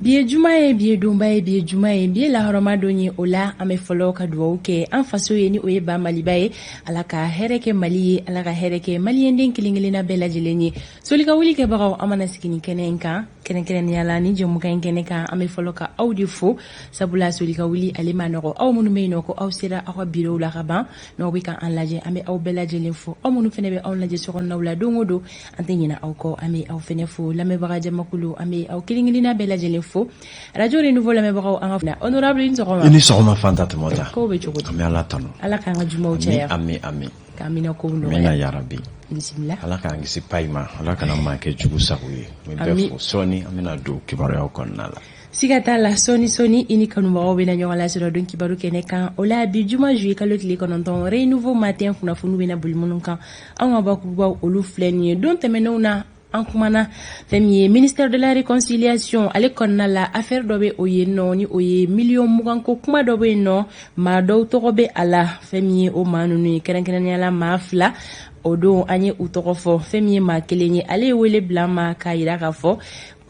Biye jumaye, biye dombaye, biye jumaye, biye laharama donye ola ame folo ka duwawu kɛ an faso ye ni o ye ba Maliba ye. Ala ka hɛrɛ kɛ Mali ye, Ala ka hɛrɛ kɛ maliyɛnden kelen-kelenna bɛɛ lajɛlen ye. Solika wuli kɛbagaw an mana sigi ni kɛnɛ in kan, kɛrɛnkɛrɛnnenya la ni jɛmukan in kɛnɛ kan an bɛ fɔlɔ ka aw de fo. Sabula solika wuli ale ma nɔgɔ. Aw minnu bɛ yen nɔ ko aw sera aw ka bureau la ka ban, n'aw bɛ ka an lajɛ an bɛ aw bɛɛ lajɛlen fo. Aw minnu fɛnɛ bɛ aw lajɛ sokɔnɔnaw la don o don an tɛ ɲinɛ aw kɔ, an bɛ aw fɛnɛ fo. Lamɛnbaga jamakulu an bɛ aw kelen-kelenna bɛɛ lajɛlen fo. Radio Renouveau lamɛnbagaw an ka honorable ni sɔgɔma. I ni sɔgɔma Fanta Tɛmɔta. Kow bɛ cogo di? An bɛ Ala tanu. Ala k'an ka jumaw caya. Ami. K'amina kow nɔgɔya. Amina yarabi. Bisimila. Ala k'an kisi payi ma. Ala kana maa kɛ jugu sago ye. N bɛ fo sɔɔni an bɛna don kibaruyaw kɔnɔna la. Siga t'a la sɔɔni i ni kanubagaw bɛna ɲɔgɔn lasɔrɔ don kibaru kɛnɛ kan. O la bi juma juillet kalo tile 9 Renouveau matin kunnafoni bɛna boli minnu kan. An ka bakurubaw olu filɛ nin ye. Don tɛmɛnenw na an kumana fɛn min ye ministère de la réconciliation ale kɔnɔna la affaire dɔ bɛ o ye nɔ ni o ye million 20 ko kuma dɔ bɛ yen nɔ maa dɔw tɔgɔ bɛ a la fɛn min ye o maa ninnu ye kɛrɛnkɛrɛnnenya la maa 2 o don an ye u tɔgɔ fɔ fɛn min ye maa 1 ye ale ye wele bila ma k'a yira k'a fɔ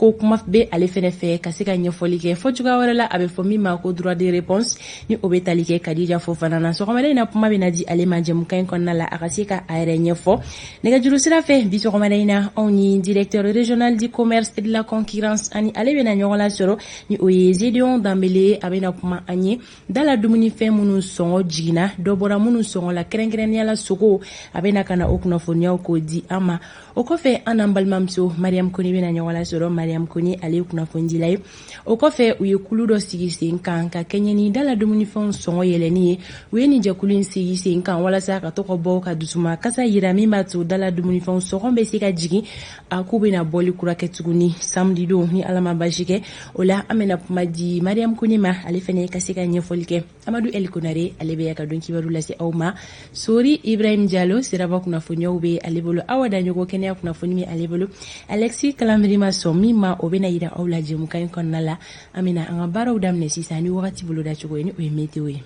ko kuma bɛ ale fɛnɛ fɛ ka se ka ɲɛfɔli kɛ fɔ cogoya wɛrɛ la a bɛ fɔ min ma ko droit de réponse ni o bɛ tali kɛ Kadija Fofana na sɔgɔmada in na kuma bɛna di ale ma jɛmukan in kɔnɔna la a ka se ka a yɛrɛ ɲɛfɔ nɛgɛjuru sira fɛ bi sɔgɔmada in na anw ni directeur régional du commerce et de la concurrence ani ale bɛna ɲɔgɔn lasɔrɔ ni o ye Gédéon Dambele a bɛna kuma an ye dala dumunifɛn minnu sɔngɔ jiginna dɔ bɔra minnu sɔngɔ la kɛrɛnkɛrɛnnenya la sogo a bɛna ka na o kunnafoniyaw k'o di an ma o kɔfɛ an n'an balimamuso Mariam Kone bɛna ɲɔgɔn lasɔrɔ Mariam Kone ale ye kunnafonidila ye o kɔfɛ u ye kulu dɔ sigi sen kan ka kɛɲɛ ni dala dumunifɛnw sɔngɔ yɛlɛni ye u ye nin jɛkulu in sigi sen kan walasa ka tɔgɔ bɔ ka dusuma kasa yira min b'a to dala dumunifɛnw sɔngɔ bɛ se ka jigin a k'u bɛna bɔli kura kɛ tuguni samedi don ni Ala ma basi kɛ o la an bɛna kuma di Mariam Kone ma ale fɛnɛ ka se ka ɲɛfɔli kɛ Amadu El Konare ale bɛ ka don kibaru lase aw ma Sori Ibrahim Diallo siraba kunnafoniyaw bɛ ale bolo Awa Daɲogo kɛnɛya kunnafoni bɛ ale bolo Alexis Kalamiri ma sɔn min ma o bɛna yira aw la jɛmukan in kɔnɔna la an bɛna an ka baaraw daminɛ sisan ni wagati bolo da cogo ye ni o ye météo ye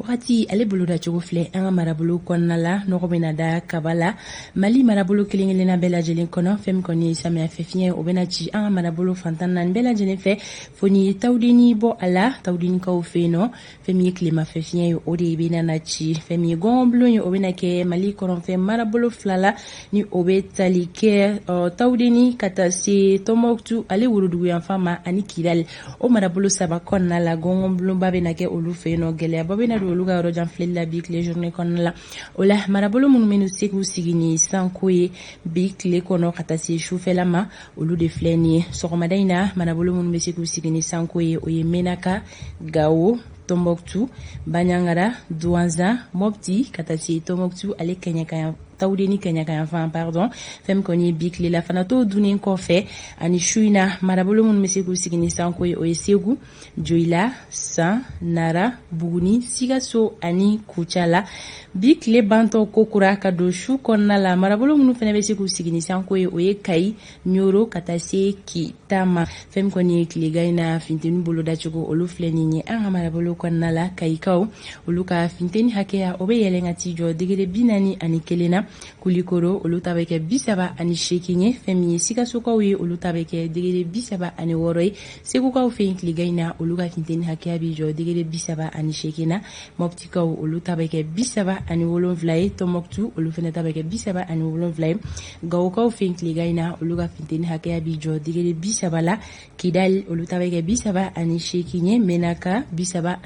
wagati ale bolo da cogo filɛ an ka marabolo kɔnɔna la nɔgɔ bɛna da kaba la Mali marabolo kelen-kelenna bɛɛ lajɛlen kɔnɔ fɛn min kɔni ye samiya fɛ fiɲɛ o bɛna ci an ka marabolo fantan naani bɛɛ lajɛlen fɛ fo ni tawudeni bɔ a la tawudenikaw fɛ yen nɔ fɛn min ye tilema fɛ fiɲɛ ye o de bɛna na ci fɛn min ye gɔngɔnbulon ye o bɛna kɛ Mali kɔrɔnfɛ marabolo 2 la ni o bɛ tali kɛ tawudeni ka taa se Tɔnbɔkutu ale Worodugu yanfan ma ani Kidali o marabolo 3 kɔnɔna la gɔngɔnbulonba bɛna kɛ olu fɛ yen nɔ gɛlɛyaba bɛna don olu ka yɔrɔ jan filɛli la bi tile journée kɔnɔna la o la marabolo minnu bɛ se k'u sigi ni sanko ye bi tile kɔnɔ ka taa se sufɛla ma olu de filɛ nin ye sɔgɔmada in na marabolo minnu bɛ se k'u sigi ni sanko ye o ye Menaka Gao Tɔnbɔkutu Banɲangara Douanza Mopti ka taa se Tɔnbɔkutu ale kɛɲɛkan tawudeni kɛɲɛkan fan pardon fɛn kɔni bi tile la fana to dunin kɔfɛ ani su in na marabolo minnu bɛ se k'u sigi ni sanko ye o ye Segu Joyila San Nara Buguni Sikaso ani Kucala bi tile bantɔ kokura ka don su kɔnɔna la marabolo minnu fana bɛ se k'u sigi ni sanko ye o ye Kayi Nyoro ka taa se Kitama fɛn kɔni ye tilega in na finteni bolo dacogo olu filɛ nin ye an ka marabolo kɔnɔna la Kayikaw olu ka finteni hakɛya o bɛ yɛlɛn ka t'i jɔ degere 41 na Kulikoro olu ta bɛ kɛ 38 ye fɛn min ye Sikasokaw ye olu ta bɛ kɛ degere 36 ye Segukaw fɛ yen tilega in na olu ka finteni hakɛya bɛ jɔ degere 38 na Moptikaw olu ta bɛ kɛ 37 ye Tɔnbɔkutu olu fana ta bɛ kɛ 37 ye Gawokaw fɛ yen tilega in na olu ka finteni hakɛya bɛ jɔ degere 30 la Kidali olu ta bɛ kɛ 38 ye Menaka 34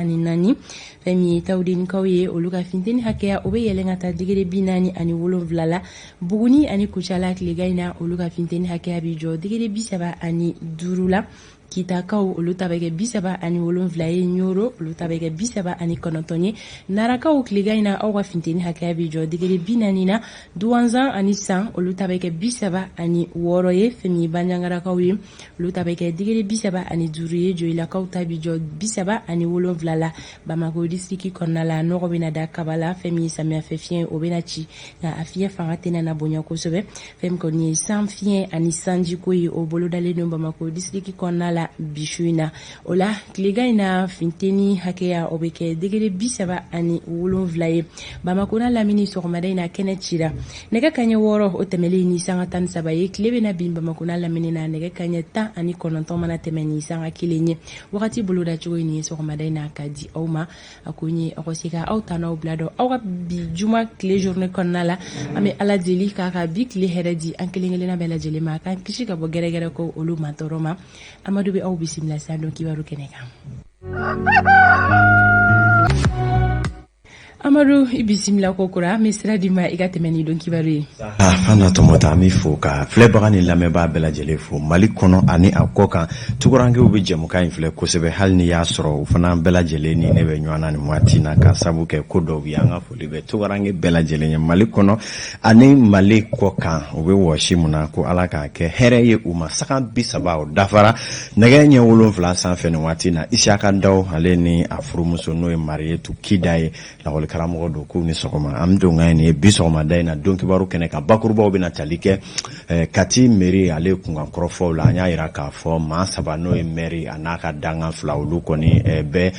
fɛn min ye tawudenikaw ye olu ka finteni hakɛya o bɛ yɛlɛn ka taa degere 47 la Buguni ani Kucala tilega in na olu ka finteni hakɛya bɛ jɔ degere 35 la Kitakaw olu ta bɛ kɛ 37 ye Nyoro olu ta bɛ kɛ 39 ye Narakaw tilega in na aw ka finteni hakɛya bɛ jɔ degere 40 na Douanza ani San olu ta bɛ kɛ 36 ye fɛn min ye Banɲangarakaw ye olu ta bɛ kɛ degere 35 ye Joyilakaw ta bɛ jɔ 37 la Bamako district kɔnɔna la nɔgɔ bɛna da kaba la fɛn min ye samiya fɛ fiɲɛ o bɛna ci nka a fiɲɛ fanga tɛna na bonya kosɛbɛ fɛn min kɔni ye san fiɲɛ ani sanjiko ye o bolodalen don Bamako district kɔnɔna la la bishuina ola kilega ina finteni hakeya obeke degere bisaba ani wolonvla ye Bamako na lamini sɔgɔmada ina kɛnɛ cira nɛgɛ kaɲɛ 6 o tɛmɛlen ni sanga 17 ye tile bena bin Bamako na lamini na nɛgɛ kaɲɛ 19 mana tɛmɛ ni sanga 1 ye wagati boloda cogo ni sɔgɔmada ina ka di aw ma akonye akosika aw tanaw bila dɔ aw ka bi juma tile journée kɔnɔna la an bɛ ala deli k'a ka bi tile hɛrɛ di an kelen-kelenna bɛɛ lajɛlen ma k'an kisi ka bɔ gɛrɛgɛrɛ ko olu ma tɔɔrɔ ma Amadu bɛ aw bisimila sa dɔn kibaru kɛnɛ kan Amadu ibisimila ko kura misira di ma i ka tɛmɛ ni dɔn kibaru ye fana tɔmɔta mi fo ka filɛbaga ni lamɛnbaa bɛɛ lajɛlen fo Mali kɔnɔ ani a kɔ kan tugurankew bɛ jɛmukan in filɛ kosɛbɛ hali ni y'a sɔrɔ u fana bɛɛ lajɛlen ni ne bɛ ɲɔgɔn na ni waati na ka sabu kɛ ko dɔw ye an ka foli bɛ tuguranke bɛɛ lajɛlen ye Mali kɔnɔ ani Mali kɔ kan u bɛ wɔsi mun na ko Ala k'a kɛ hɛrɛ ye u ma saga 30 o dafara nɛgɛ ɲɛ 7 sanfɛ ni waati na Isiaka Daw ale ni a furumuso n'o ye Marietu Kida ye lakɔli karamɔgɔ do ko ni sɔgɔma an don ngai ni bi sɔgɔmada in na don kibaru kɛnɛ kan bakurubaw bɛna tali kɛ Kati mairie ale kunkan kɔrɔfɔw la an y'a yira k'a fɔ maa 3 n'o ye maire a n'a ka dangan 2 olu kɔni bɛ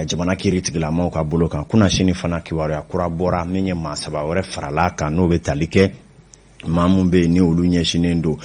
jamana kiiritigilamaw ka bolo kan kuna sini fana kibaruya kura bɔra min ye maa 3 wɛrɛ farala kan n'o bɛ tali kɛ maa mun bɛ ni olu ɲɛsinen don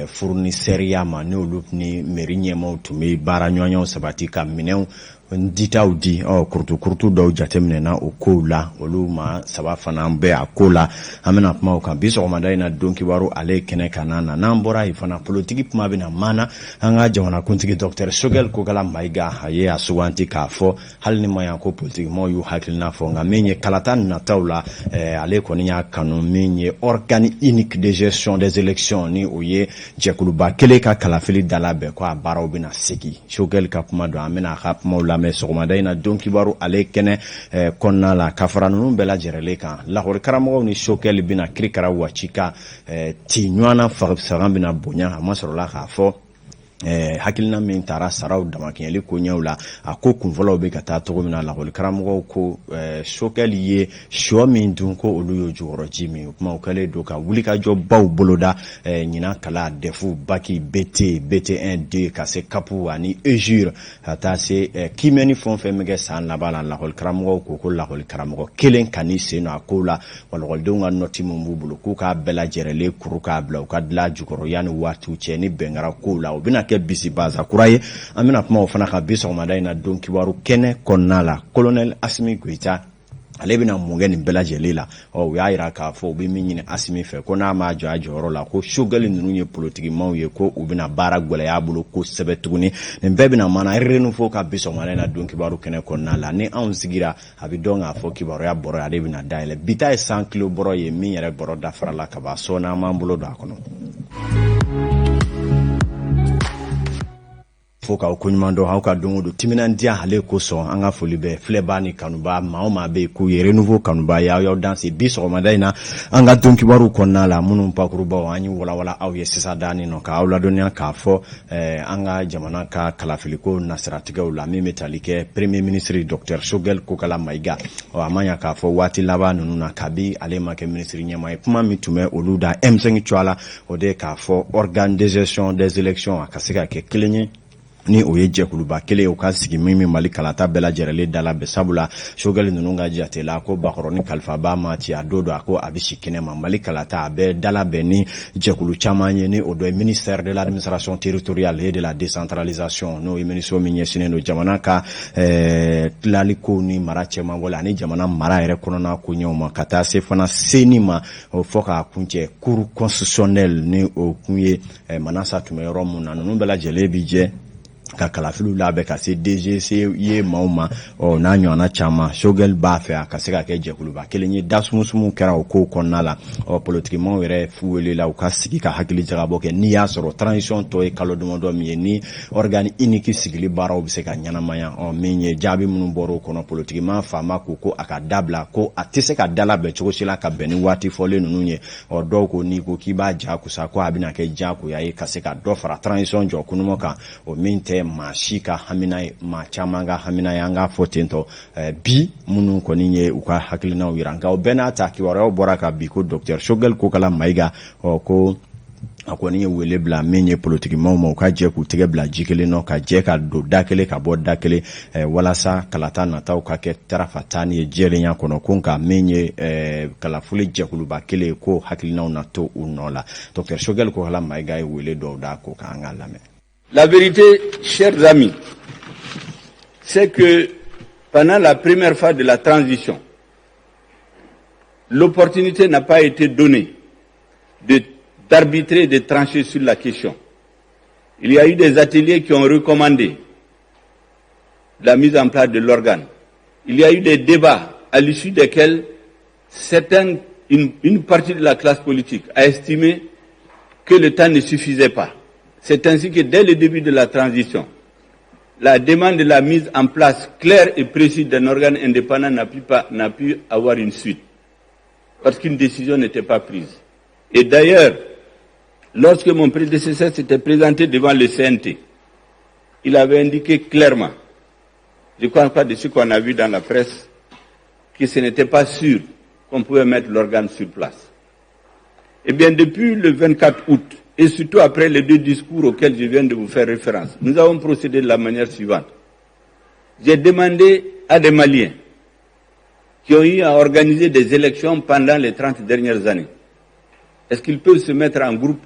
fournisseuriya ma ni olu ni mairie ɲɛmaw tun bɛ baara ɲɔgɔnyaw sabati ka minɛnw ditaw di kurutu dɔw jateminɛna o kow la olu ma 3 fana bɛ a ko la an bɛna kuma o kan bi sɔgɔmada in na don kibaru ale kɛnɛ kan na n'an bɔra yen fana politiki kuma bɛna maana an ka jamanakuntigi Dr Sogɛl Kokala Mayiga a ye a suganti k'a fɔ hali ni ma yan ko politikimɔgɔw y'u hakilina fɔ nka min ye kalata nataw la ale kɔni y'a kanu min ye organe unique de gestion des élections ni o ye jɛkuluba kelen ka kalafili dalabɛn ko a baaraw bɛna segin Sogɛl ka kuma don an bɛna a ka kumaw la mais sɔgɔmada in na don kibaru ale kɛnɛ kɔnɔna la ka fara ninnu bɛɛ lajɛrɛlen kan lakɔli karamɔgɔw ni Sogɛl bɛna kirikara waci ka ti ɲɔgɔnna fanga bɛna bonya a ma sɔrɔla k'a fɔ hakilina min taara saraw damakɛɲɛli ko ɲɛw la a ko kunfɔlɔw bɛ ka taa cogo min na lakɔli karamɔgɔw ko Sogɛl ye sɔ min dun ko olu y'o jukɔrɔji min o kuma o kɛlen don ka wulikajɔ baw boloda ɲinan kala defu baki BT BT1 2 ka se kapu ani EJUR ka taa se kimɛni fɛn fɛn bɛ kɛ san laban la lakɔli karamɔgɔw ko lakɔli karamɔgɔ kelen ka ni sen a ko la wa lakɔlidenw ka nɔti min b'u bolo k'u k'a bɛɛ lajɛrɛlen kuru k'a bila u ka dilan jukɔrɔ yanni waatiw cɛ ni bɛnkara kow la o bɛna kɛ bisi baza kura ye an bɛna kuma o fana ka bi sɔgɔmada in na don kibaru kɛnɛ kɔnɔna la Colonel Asimi Goita ale bɛna mun kɛ nin bɛɛ lajɛlen la u y'a yira k'a fɔ u bɛ min ɲini Asimi fɛ ko n'a ma jɔ a jɔyɔrɔ la ko Sogɛl ninnu ye politikimaaw ye ko u bɛna baara gɛlɛya bolo kosɛbɛ tuguni nin bɛɛ bɛna mana renouveau ka bi sɔgɔmada in na don kibaru kɛnɛ kɔnɔna la ni anw sigira a bɛ dɔn k'a fɔ kibaruya bɔrɔ ale bɛna dayɛlɛ bi ta ye 100 kilo bɔrɔ ye min yɛrɛ bɔrɔ dafara la ka ban sɔɔni an b'an bolo don a kɔnɔ fo ka ko ɲuman dɔn aw ka don o don timinandiya ale kosɔn an ka foli bɛ filɛbaa ni kanuba maa o maa bɛ k'u ye renouveau kanuba ye aw y'aw danse bi sɔgɔmada in na an ka don kibaru kɔnɔna la minnu bakurubaw an ye walawala aw ye sisan daani nɔ k'aw ladɔnniya k'a fɔ an ka jamana ka kalafiliko nasiratigɛw la min bɛ tali kɛ premier ministre Dr Sogɛl Kokala Mayiga a ma ɲa k'a fɔ waati laban ninnu na kabi ale ma kɛ ministre ɲɛma ye kuma min tun bɛ olu da M5 cogoya la o de k'a fɔ organe de gestion des élections a ka se ka kɛ kelen ye ni o ye jɛkuluba kelen u ka sigi min Mali kalata bɛɛ lajɛrɛlen dala bɛ sabula Sogɛl ninnu ka jate la ko bakɔrɔni kalifaba ma ci a don a ko a bɛ si kɛnɛ ma Mali kalata a bɛ dala bɛn ni jɛkulu caman ye ni o dɔ ye ministère de l'administration territoriale et de la décentralisation n'o ye ministre min ɲɛsinnen don jamana ka tilaliko ni mara cɛman wala ani jamana mara yɛrɛ kɔnɔna ko ɲɛw ma ka taa se fana seni ma fɔ k'a kuncɛ cour constitutionnelle ni o kun ye Manasa tun bɛ yɔrɔ mun na ninnu bɛɛ lajɛlen bi jɛ ka kalafiliw labɛn ka se DGC ye maaw ma n'a ɲɔgɔnna caman Sogɛl b'a fɛ a ka se ka kɛ jɛkuluba kelen ye dasumusumu kɛra o kow kɔnɔna la politikimaaw yɛrɛ welela u ka sigi ka hakili jagabɔ kɛ n'i y'a sɔrɔ transition tɔ ye kalo damadɔ min ye ni organe unique sigili baaraw bɛ se ka ɲɛnamaya min ye jaabi minnu bɔra o kɔnɔ politikimaa faama ko a ka dabila ko a tɛ se ka dalabɛn cogo si la ka bɛn ni waati fɔlen ninnu ye dɔw ko n'i ko k'i b'a jakusa ko a bɛna kɛ jakuya ye ka se ka dɔ fara transition jɔ kunuma kan o min tɛ maa si ka hamina ye maa caman ka hamina ye an k'a fɔ ten tɔ bi minnu kɔni ye u ka hakilinaw yira nka o bɛɛ n'a ta kibaruyaw bɔra ka bi ko Dr Sogɛl Kokala Mayiga ko akoni ye wele bla menye politique mo ka je ku tege bla jikele no ka je ka do dakele ka bo dakele walasa kalata nataw ka ke tarafatani ye jere nya kono kunka menye kala fuli je kuluba kele ko hakilina na to unola Dr Shogel ko hala mai gay wele do da ko ka ngalame. La vérité, chers amis, c'est que pendant la première phase de la transition, l'opportunité n'a pas été donnée d'arbitrer, de trancher sur la question. Il y a eu des ateliers qui ont recommandé la mise en place de l'organe. Il y a eu des débats à l'issue desquels une partie de la classe politique a estimé que le temps ne suffisait pas. C'est ainsi que dès le début de la transition, la demande de la mise en place claire et précise d'un organe indépendant n'a pu avoir une suite, parce qu'une décision n'était pas prise. Et d'ailleurs, lorsque mon prédécesseur s'était présenté devant le CNT, il avait indiqué clairement, je ne crois pas de ce qu'on a vu dans la presse, que ce n'était pas sûr qu'on pouvait mettre l'organe sur place. Eh bien, depuis le 24 août, et surtout après les deux discours auxquels je viens de vous faire référence, nous avons procédé de la manière suivante. J'ai demandé à des Maliens qui ont eu à organiser des élections pendant les 30 dernières années, est-ce qu'ils peuvent se mettre en groupe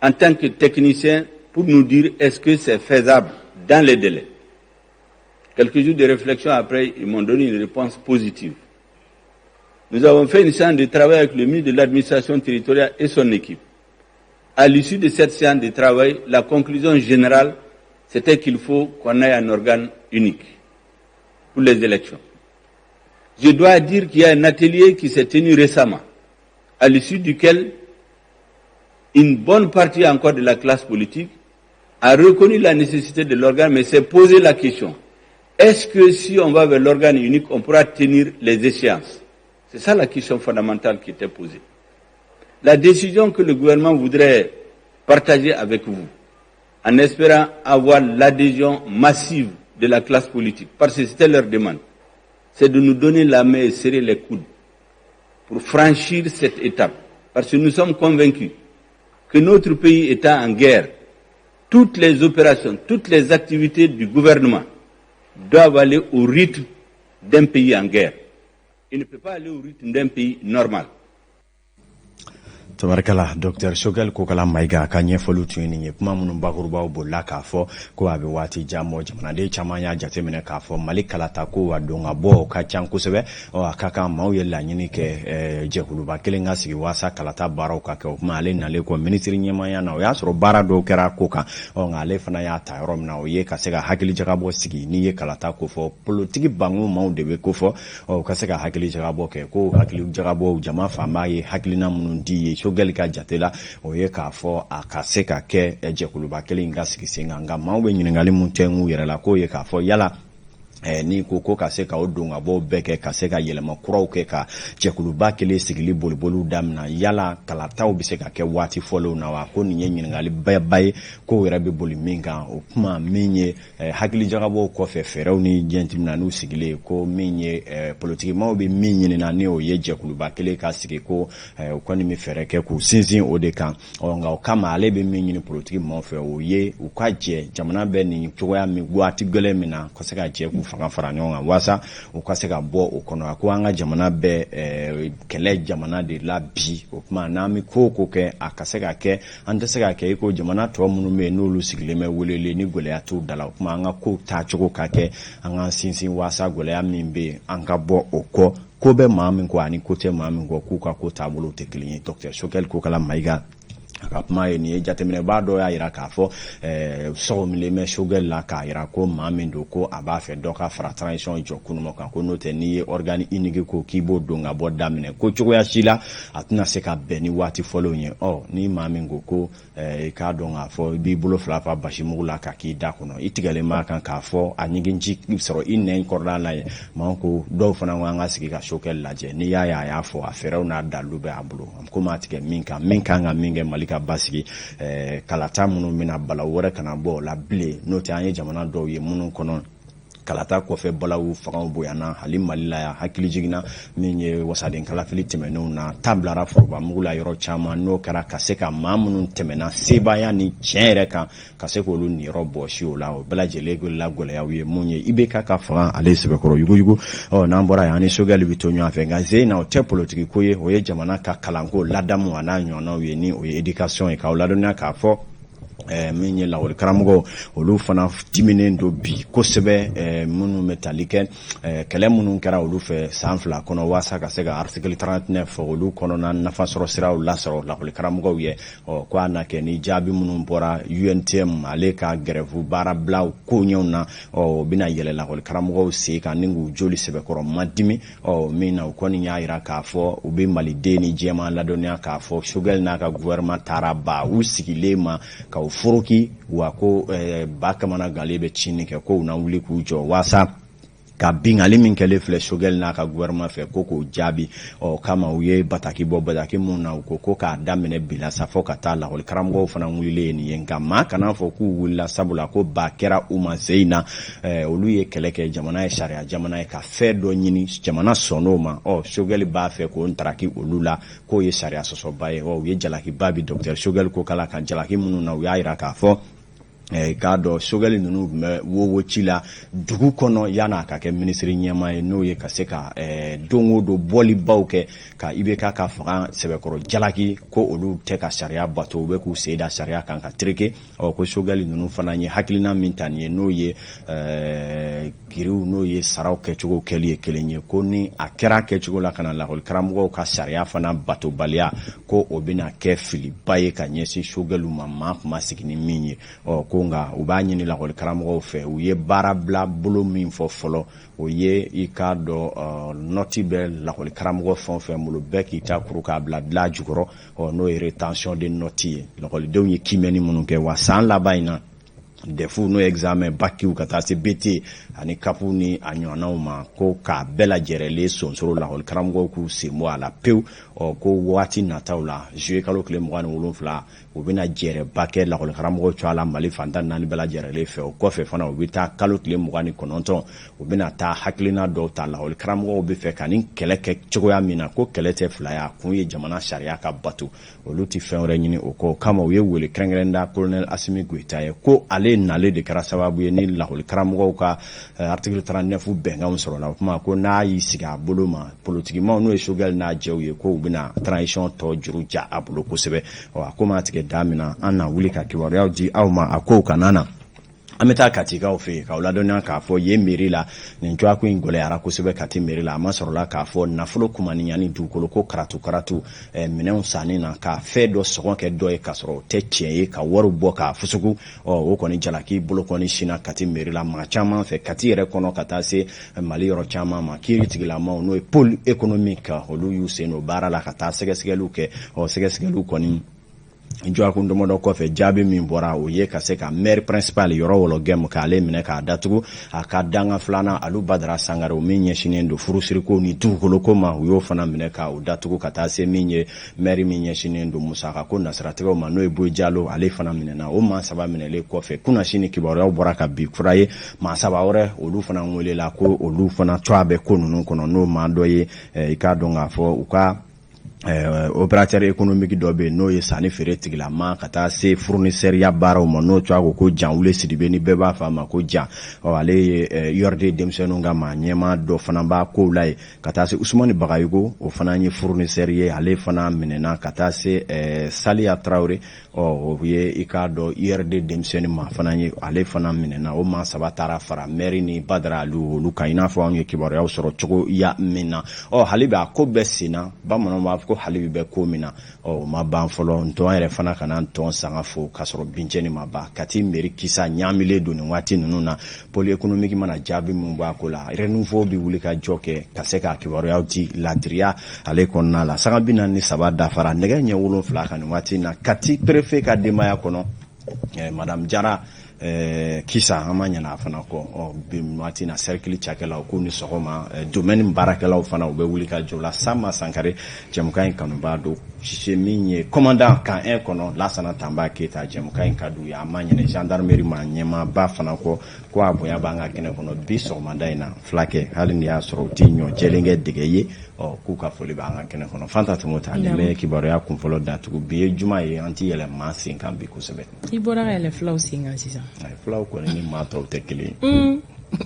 en tant que techniciens pour nous dire est-ce que c'est faisable dans les délais. Quelques jours de réflexion après, ils m'ont donné une réponse positive. Nous avons fait une séance de travail avec le ministre de l'administration territoriale et son équipe. À l'issue de cette séance de travail, la conclusion générale, c'était qu'il faut qu'on ait un organe unique pour les élections. Je dois dire qu'il y a un atelier qui s'est tenu récemment, à l'issue duquel une bonne partie encore de la classe politique a reconnu la nécessité de l'organe, mais s'est posé la question, est-ce que si on va vers l'organe unique, on pourra tenir les échéances? C'est ça la question fondamentale qui était posée. La décision que le gouvernement voudrait partager avec vous, en espérant avoir l'adhésion massive de la classe politique, parce que c'était leur demande, c'est de nous donner la main et serrer les coudes pour franchir cette étape. Parce que nous sommes convaincus que notre pays étant en guerre, toutes les opérations, toutes les activités du gouvernement doivent aller au rythme d'un pays en guerre. Il ne peut pas aller au rythme d'un pays normal. Tabarakala Dr Shogel ko kala maiga ka nyefolu tuni nye kuma munun bakuruba bolla ka fo ko abe wati jamo jamana de chamanya jate mene ka fo malik kala ta ko wadonga bo ka chanku sebe o akaka maw yella nyini ke jehuluba kelenga sigi wasa kala ta baraw ka ke kuma ale na le ko ministry nyemanya na o ya soro bara do kera ko ka o ngale fana ya ta rom na o ye ka sega hakili jaga bo sigi ni ye kala ta ko fo politique bangu maw de be ko fo o ka sega hakili jaga bo ke ko hakili jaga bo jama fama ye hakili na munun di Shogel ka jatela oye ka fo akase ka ke ejekuluba kele nga sikisenga nga mawe nyingali muntengu yerela ko ye ka fo yala ni koko ka se ka odonga bo beke ka se ka yelema kuraw ke ka jekuluba kele sigili bolibolu damna yala kalataw bi se ka ke wati follow na wa ko ni nyingali bay ko yera be boli minga o kuma minye hakili jagabo ko fe feraw ni jentimna nu sigile ko minye politique ma obi minye na ne o ye jekuluba kele ka sigi ko ko ni mi fere ke ku sinzin o de kan o nga o kama ale be minye ni politique ma fe o ye o ka je jamana be ni choya mi gwati gele mina ko se ka je ku fanga faranyonga wasa ukaseka bo ukono akuanga jamana be kele jamana de la bi okuma nami koko ke akaseka ke andeseka ke iko jamana to munu me no lu sigleme welele ni gole atu dala okuma anga ko ta choko kake anga sinsin wasa gole ya mimbe anga bo oko ko be mami ko ani kote mami ko kuka ko tabulu teklinyi Dr Shogel ko kala maiga akapma ni jatemene bado ya ira ka fo so mileme Shogel la ka ira ko mamindo ko aba fe doka fra transition jokunu mo kan ko note ni organi inige ko kibo donga boda mine ko choko ya shila atuna se ka beni wati follow yen ni mamingo ko ka donga fo bi bulo fla fa bashimu la ka ki da kuno itigale ma kan ka fo anyigi nji soro inen korda la manko do fana wanga sigi ka Shogel la je ni ya fo afere na dalube abulo ko matike minka nga minge malika basigi kalata munu mina bala wore kana bo la ble no ti anye jamana do ye munu kono kalata kɔfɛ balawu fangaw boyana hali malila ya hakili jigina min ye wasaden kalafili tɛmɛnenw na tablara foroba mugu la yɔrɔ caman n'o kɛra ka se ka maa minnu tɛmɛna sebaya ni tiɲɛ yɛrɛ kan ka se k'olu niyɔrɔ bɔsi o la o bɛɛ lajɛlen la gɛlɛyaw ye mun ye IBK ka fanga ale sɛbɛkɔrɔ yuguyugu n'an bɔra yan ni Sogɛli bi to ɲɔgɔn fɛ nka Zeyina o tɛ politiki ko ye o ye jamana ka kalanko ladamu a n'a ɲɔgɔnnaw ye ni o ye éducation ye k'aw ladɔnniya k'a fɔ min ye lakɔli karamɔgɔ olu fana diminen do bi kosɛbɛ minnu bɛ tali kɛ kɛlɛ minnu kɛra olu fɛ san 2 kɔnɔ waasa ka se ka article 39 fɔ olu kɔnɔna nafa sɔrɔ siraw lasɔrɔ lakɔli karamɔgɔw ye ko a na kɛ ni jaabi minnu bɔra UNTM ale ka grève baara bila ko ɲɛw na o bɛna yɛlɛ lakɔli karamɔgɔw sen kan ni k'u joli sɛbɛkɔrɔ ma dimi min na u kɔni y'a jira k'a fɔ u bɛ maliden ni jɛman ladɔnniya k'a fɔ Sogɛli n'a ka gouvernement taara ba u sigilen ma ka foroki wa ko ba kamana gale bɛ cini kɛ ko na wuli k'u jɔ waasa ka bingali min kɛlen filɛ Sogɛli n'a ka gouvernement fɛ ko k'o jaabi kama u ye bataki mun na u ko k'a daminɛ bila sa fɔ ka taa lakɔli karamɔgɔw fana wulilen nin ye nka maa kana fɔ k'u wulila sabula ko ba kɛra u ma Zeyina olu ye kɛlɛ kɛ jamana ye sariya jamana ye ka fɛn dɔ ɲini jamana sɔnn'o ma Sogɛli b'a fɛ k'o ntaraki olu la k'o ye sariya sɔsɔba ye u ye jalakiba bi Dr Sogɛli ko kala kan jalaki minnu na u y'a jira k'a fɔ k'a dɔn Sogɛli ninnu bɛ wowo ci la dugu kɔnɔ yan'a ka kɛ minisiri ɲɛmaa ye n'o ye ka se ka don o don bɔlibaw kɛ ka IBK ka fanga sɛbɛkɔrɔ jalaki ko olu tɛ ka sariya bato u bɛ k'u sen da sariya kan ka tereke ko Sogɛli ninnu fana ye hakilina min ta nin ye n'o ye kiriw n'o ye saraw kɛcogo kɛli ye kelen ye ko ni a kɛra kɛcogo la kana lakɔli karamɔgɔw ka sariya fana batobaliya ko o bɛna kɛ filiba ye ka ɲɛsin Sogɛliw ma maa kuma sigi ni min ye ko nka u b'a ɲini lakɔli karamɔgɔw fɛ u ye baara bila bolo min fɔ fɔlɔ o ye i k'a dɔn nɔti bɛ lakɔli karamɔgɔ fɛn o fɛn bolo bɛɛ k'i ta kuru k'a bila jukɔrɔ n'o ye rétention de nɔti ye lakɔlidenw ye kimɛni minnu kɛ wa san laban in na defu n'o examen bakiw ka taa se BT ani kapu ni a ɲɔgɔnnaw ma ko k'a bɛɛ lajɛrɛlen sonsoro lakɔli karamɔgɔw k'u sen bɔ a la pewu ko waati nataw la juillet kalo 27 u bɛna jɛrɛba kɛ lakɔli karamɔgɔw cɔ a la Mali fantan 4 bɛɛ lajɛrɛlen fɛ o kɔfɛ fana u bɛ taa kalo 29 u bɛna taa hakilina dɔw ta lakɔli karamɔgɔw bɛ fɛ ka ni kɛlɛ kɛ cogoya min na ko kɛlɛ tɛ fila ye a kun ye jamana sariya ka bato olu tɛ fɛn wɛrɛ ɲini o kɔ kama u ye wele kɛrɛnkɛrɛnda Colonel Asimi Goita ye ko ale nale de kɛra sababu ye ni lakɔli karamɔgɔw ka article 39 bɛnkanw sɔrɔla o kuma ko n'a y'i sigi a bolo ma politikimaw n'o ye Sogɛli n'a jɛw ye ko u bɛna transition tɔ juru ja a bolo kosɛbɛ a ko ma tigɛ da min na an na wuli ka kibaruyaw di aw ma a kow kana na an bɛ taa Katikaw fɛ yen k'aw ladɔnniya k'a fɔ yen mairie la nin cogoya in gɛlɛyara kosɛbɛ Kati mairie la a ma sɔrɔla k'a fɔ nafolo kumaniya ni dugukolo ko karatu minɛnw sanni na ka fɛn dɔ sɔgɔn kɛ dɔ ye k'a sɔrɔ o tɛ tiɲɛ ye ka wariw bɔ k'a fusugu o kɔni jalaki bolo kɔni sina Kati mairie la maa caman fɛ Kati yɛrɛ kɔnɔ ka taa se Mali yɔrɔ caman ma kiiritigilamaw n'o ye pôle économique olu y'u sen don baara la ka taa sɛgɛsɛgɛliw kɛ sɛgɛsɛgɛliw kɔni jɔakun dɔmɔdɔ kɔfɛ jaabi min bɔra o ye ka se ka maire principal yɔrɔ wɔlɔ gɛmu k'ale minɛ k'a datugu a ka danga filanan Alu Badara Sangare o min ɲɛsinen don furusiriko ni dugukoloko ma u y'o fana minɛ k'o datugu ka taa se min ye maire min ɲɛsinen don musaka ko nasiratigɛw ma n'o ye Boyi Jalo ale fana minɛna o maa saba minɛlen kɔfɛ kunasini kibaruyaw bɔra ka bi kura ye maa saba wɛrɛ olu fana welela ko olu fana cogoya bɛ ko ninnu kɔnɔ n'o maa dɔ ye i k'a dɔn k'a fɔ u ka opérateur économique dɔ bɛ n'o ye sanni feere tigilama ka taa se fournisseuria baaraw ma n'o cogoya ko Janwule Sidibe ni bɛɛ b'a fɔ a ma ko Jan ale ye URD denmisɛnninw ka maa ɲɛmaa dɔ fana b'a kow la ye ka taa se Usumani Bagayogo o fana ye fournisseur ye ale fana minɛna ka taa se Saliya Traoré o ye i k'a dɔn URD denmisɛnnin ma fana ye ale fana minɛna o maa saba taara fara maire ni Badara Alu olu kan i n'a fɔ anw ye kibaruyaw sɔrɔ cogo ya min na hali bi a ko bɛɛ senna bamananw b'a fɔ ko hali bɛ ko min na o ma ban fɔlɔ ntɔn yɛrɛ fana kana ntɔn sanga fo ka sɔrɔ bincɛni ma ban Kati mairie kisa ɲaamile don nin waati ninnu na pôle économique mana jaabi mun b'a ko la renouveau bi wuli ka jɔ kɛ ka se ka kibaruyaw di ladiriya ale kɔnɔna la sanga 43 dafara nɛgɛ ɲɛ 7 kan nin waati na Kati préfet ka denbaya kɔnɔ Madame Jara kisa an ma ɲana fana kɔ bi waati na cercle cakɛlaw ko ni sɔgɔma domaine baarakɛlaw fana u bɛ wuli ka jɔ la Sama Sankare jɛmukan in kanuba don Sise min ye commandant kan 1 kɔnɔ Lasana Tamba Keyita jɛmukan in ka d'u ye a ma ɲinɛ gendarmerie ma ɲɛmaaba fana kɔ ko a bonya b'an ka kɛnɛ kɔnɔ bi sɔgɔmada in na fulakɛ hali ni y'a sɔrɔ u ti ɲɔ jɛlen kɛ dege ye k'u ka foli b'an ka kɛnɛ kɔnɔ Fanta Tumota ale bɛ kibaruya kunfɔlɔ datugu bi ye juma ye an ti yɛlɛ maa sen kan bi kosɛbɛ I bɔra ka yɛlɛ fulaw sen kan sisan fulaw kɔni ni maa tɔw tɛ kelen ye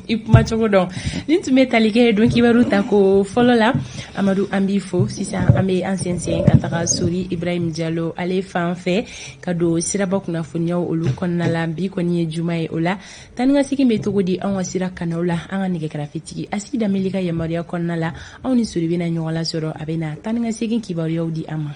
I kuma cogo dɔn nin tun bɛ tali kɛ don kibaru ta ko fɔlɔ la Amadu an b'i fo sisan an bɛ an sɛnsɛn ka taga Sori Ibrahim Diallo ale fan fɛ ka don siraba kunnafoniyaw olu kɔnɔna la bi kɔni ye juma ye o la tani ka segin bɛ cogo di an ka sira kanaw la an ka nɛgɛkarafetigi Asiki Danbele ka yamaruya kɔnɔna la anw ni Sori bɛna ɲɔgɔn lasɔrɔ a bɛna tani ka segin kibaruyaw di an ma